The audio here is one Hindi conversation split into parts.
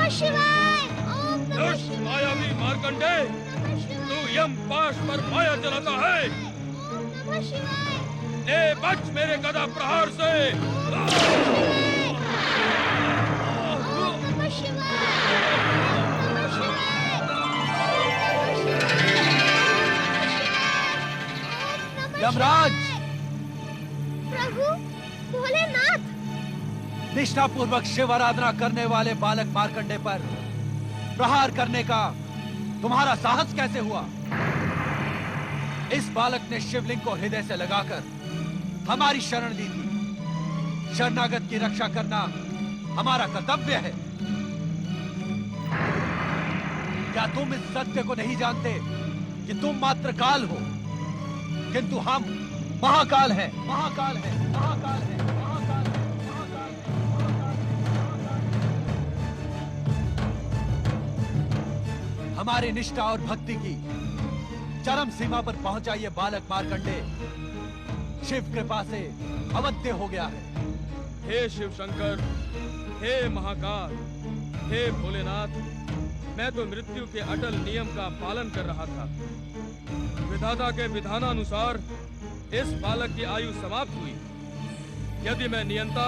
नमः शिवाय। ओम नमः दुष्ट मायावी मार्कंडे, तू यम पाश पर माया चलाता है। ओम नमः शिवाय। ले बच मेरे गदा प्रहार से। ओम नमः शिवाय। ओम नमः शिवाय। यमराज, प्रभु भोलेनाथ, निष्ठापूर्वक शिव आराधना करने वाले बालक मार्कंडे पर प्रहार करने का तुम्हारा साहस कैसे हुआ? इस बालक ने शिवलिंग को हृदय से लगाकर हमारी शरण ली थी। शरणागत की रक्षा करना हमारा कर्तव्य है। क्या तुम इस सत्य को नहीं जानते कि तुम मात्र काल हो, किंतु हम महाकाल हैं, महाकाल हैं, महाकाल हैं, महाकाल हैं, महाकाल हैं। हमारी निष्ठा और भक्ति की चरम सीमा पर पहुंचा ये बालक मार्कंडे शिव कृपा से अवध्य हो गया है। हे शिव शंकर, हे महाकाल, हे भोलेनाथ, मैं तो मृत्यु के अटल नियम का पालन कर रहा था। विधाता के विधानानुसार इस बालक की आयु समाप्त हुई। यदि मैं नियंता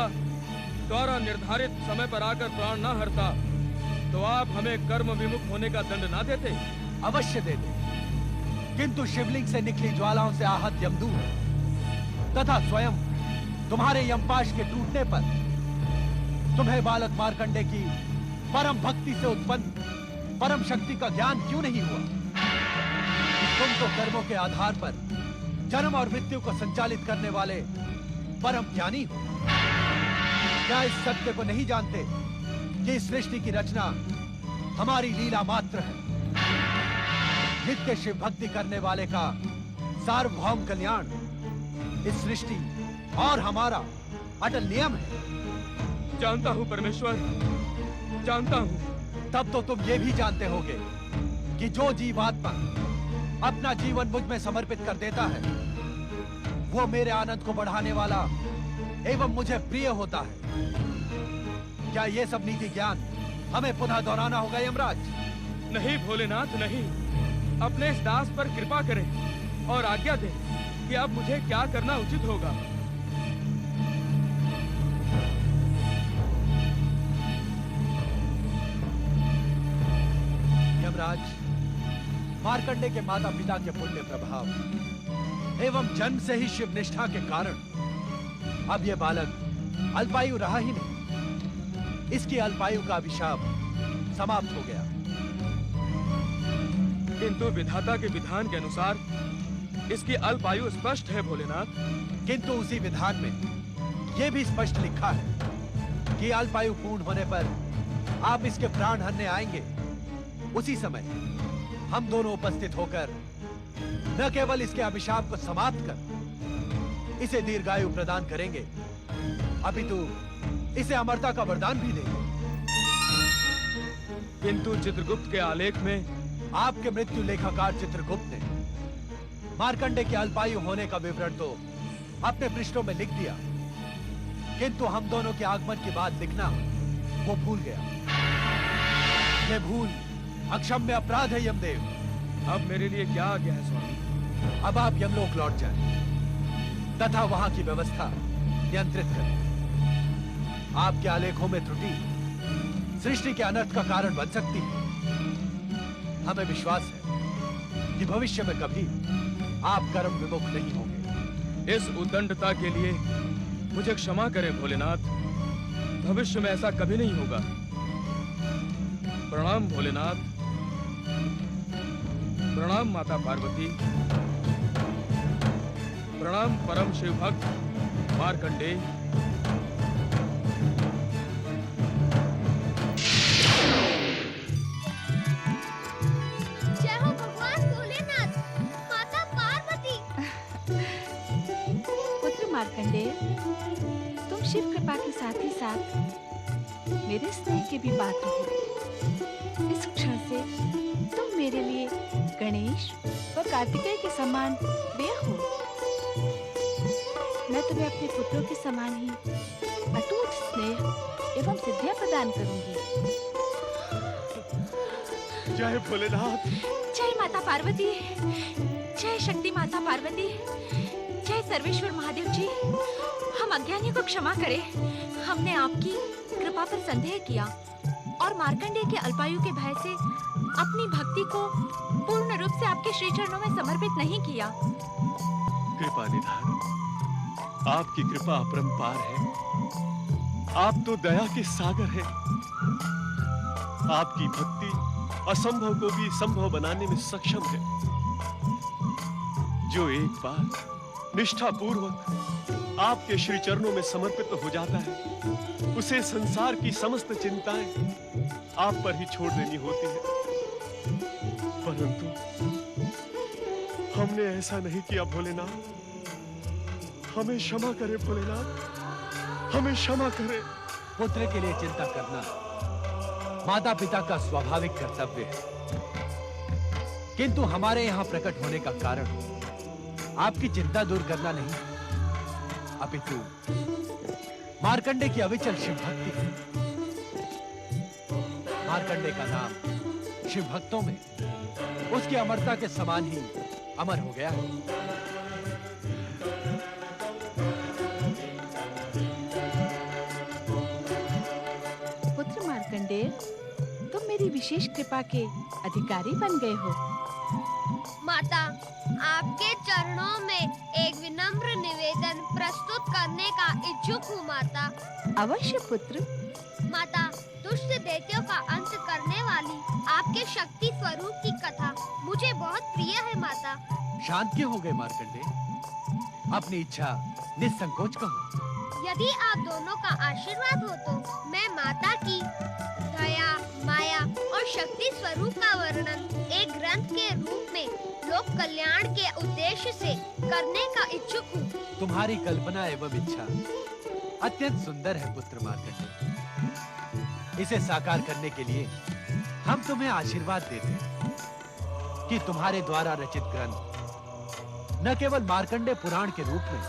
द्वारा निर्धारित समय पर आकर प्राण न हरता, तो आप हमें कर्म विमुख होने का दंड ना देते? अवश्य देते, किंतु शिवलिंग से निकली ज्वालाओं से आहत यमदूत तथा स्वयं तुम्हारे यमपाश के टूटने पर तुम्हें बालक मार्कंडे की परम भक्ति से उत्पन्न परम शक्ति का ज्ञान क्यों नहीं हुआ? तुम तो कर्मों के आधार पर जन्म और मृत्यु को संचालित करने वाले परम ज्ञानी हो। क्या इस सत्य को नहीं जानते कि इस सृष्टि की रचना हमारी लीला मात्र है? नित्य शिव भक्ति करने वाले का सार्वभौम कल्याण इस सृष्टि और हमारा अटल नियम है। जानता हूँ परमेश्वर, जानता हूँ। तब तो तुम ये भी जानते होगे कि जो जीवात्मा अपना जीवन मुझ में समर्पित कर देता है, वो मेरे आनंद को बढ़ाने वाला एवं मुझे प्रिय होता है। क्या ये सब नीति ज्ञान हमें पुनः दोहराना होगा यमराज? नहीं भोलेनाथ, नहीं। अपने इस दास पर कृपा करें और आज्ञा दें कि अब मुझे क्या करना उचित होगा। यमराज, मार्कंडे के माता पिता के पुण्य प्रभाव एवं जन्म से ही शिव निष्ठा के कारण अब यह बालक अल्पायु रहा ही नहीं। इसकी अल्पायु का अभिशाप समाप्त हो गया। किंतु विधाता के विधान के अनुसार इसकी अल्पायु स्पष्ट है भोलेनाथ। किंतु उसी विधान में यह भी स्पष्ट लिखा है कि अल्पायु पूर्ण होने पर आप इसके प्राण हरने आएंगे। उसी समय हम दोनों उपस्थित होकर न केवल इसके अभिशाप को समाप्त कर इसे दीर्घायु प्रदान करेंगे, अपितु इसे अमरता का वरदान भी देंगे। किंतु चित्रगुप्त के आलेख में आपके मृत्यु लेखाकार चित्रगुप्त ने मार्कंडे के अल्पायु होने का विवरण तो अपने पृष्ठों में लिख दिया, किंतु हम दोनों के आगमन की बात लिखना वो भूल गया। ये भूल अक्षम्य अपराध है यमदेव। अब मेरे लिए क्या आज्ञा है स्वामी? अब आप यमलोक लौट जाएं तथा वहां की व्यवस्था नियंत्रित करें। आपके आलेखों में त्रुटि सृष्टि के अनर्थ का कारण बन सकती है। हमें विश्वास है कि भविष्य में कभी आप कर्म विमुख नहीं होंगे। इस उद्दंडता के लिए मुझे क्षमा करें भोलेनाथ। भविष्य में ऐसा कभी नहीं होगा। प्रणाम भोलेनाथ। प्रणाम माता पार्वती। प्रणाम परम शिव भक्त मार्कंडे। जय हो भगवान भोलेनाथ, माता पार्वती। पुत्र मार्कंडे, तुम शिव कृपा के साथ ही साथ मेरे स्नेह के भी पात्र हो। इस क्षण से तुम मेरे लिए गणेश और कार्तिकेय के समान प्रिय हो। मैं तुम्हें अपने पुत्रों के समान ही अटूट स्नेह एवं सिद्धियां प्रदान करूंगी। जय भोलेनाथ। जय माता पार्वती, जय शक्ति माता पार्वती, जय सर्वेश्वर महादेव जी। हम अज्ञानी को क्षमा करें। हमने आपकी कृपा पर संदेह किया और मार्कंडेय के अल्पायु के भय से अपनी भक्ति को पूर्ण रूप से आपके श्री चरणों में समर्पित नहीं किया। कृपा निधान, आपकी कृपा अपरंपार है। आप तो दया के सागर हैं। आपकी भक्ति असंभव को भी संभव बनाने में सक्षम है। जो एक बार निष्ठा पूर्वक आपके श्री चरणों में समर्पित हो जाता है, उसे संसार की समस्त चिंताएं आप पर ही छोड़ देनी होती है। परंतु हमने ऐसा नहीं किया भोलेनाथ। हमें क्षमा करें भोलेनाथ, हमें क्षमा करें। पुत्र के लिए चिंता करना माता पिता का स्वाभाविक कर्तव्य है, किंतु हमारे यहां प्रकट होने का कारण आपकी चिंता दूर करना नहीं, अपितु मार्कंडेय की अविचल शिव भक्ति है। मार्कंडेय का नाम शिव भक्तों में उसकी अमरता के समान ही अमर हो गया है। पुत्र मार्कंडेय, तुम मेरी विशेष कृपा के अधिकारी बन गए हो। माता, आपके चरणों में एक विनम्र निवेदन प्रस्तुत करने का इच्छुक हूँ माता। अवश्य पुत्र। माता, दुष्ट दैत्यों का अंत करने वाली आपके शक्ति स्वरूप की कथा मुझे बहुत प्रिय है माता। शांत क्यों हो गए मार्कंडेय? अपनी इच्छा निसंकोच कहो। यदि आप दोनों का आशीर्वाद हो तो मैं माता की दया, माया और शक्ति स्वरूप का वर्णन एक ग्रंथ के रूप में लोक कल्याण के उद्देश्य से करने का इच्छुक हूँ। तुम्हारी कल्पना एवं इच्छा अत्यंत सुंदर है पुत्र मार्कंडेय। इसे साकार करने के लिए हम तुम्हें आशीर्वाद देते हैं कि तुम्हारे द्वारा रचित ग्रंथ न केवल मार्कंडेय पुराण के रूप में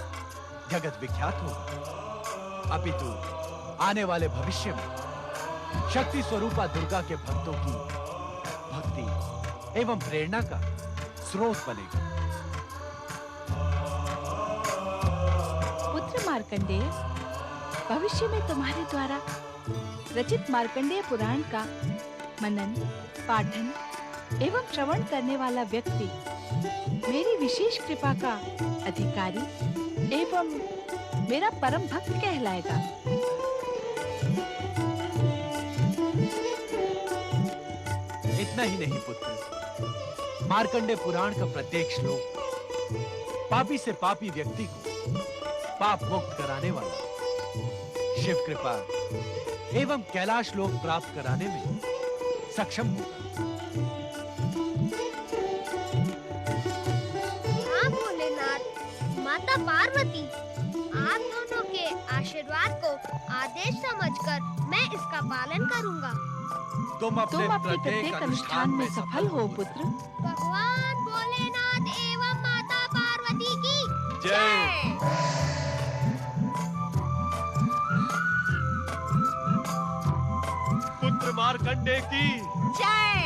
जगत विख्यात होगा, अपितु आने वाले भविष्य में शक्ति स्वरूपा दुर्गा के भक्तों की भक्ति एवं प्रेरणा का स्रोत बनेगा। पुत्र मार्कंडेय, भविष्य में तुम्हारे द्वारा रचित मार्कंडेय पुराण का मनन, पाठन एवं श्रवण करने वाला व्यक्ति मेरी विशेष कृपा का अधिकारी एवं मेरा परम भक्त कहलाएगा। इतना ही नहीं पुत्र, मार्कंडेय पुराण का प्रत्येक श्लोक पापी से पापी व्यक्ति को पाप मुक्त कराने वाला, शिव कृपा एवं कैलाश लोक प्राप्त कराने में सक्षम होगा। हाँ भोलेनाथ, माता पार्वती, आप दोनों के आशीर्वाद को आदेश समझकर मैं इसका पालन करूंगा। तुम अपने प्रत्येक अनुष्ठान में सफल हो पुत्र। भगवान भोलेनाथ एवं माता पार्वती की जय। पुत्र मार्कंडेय की जय।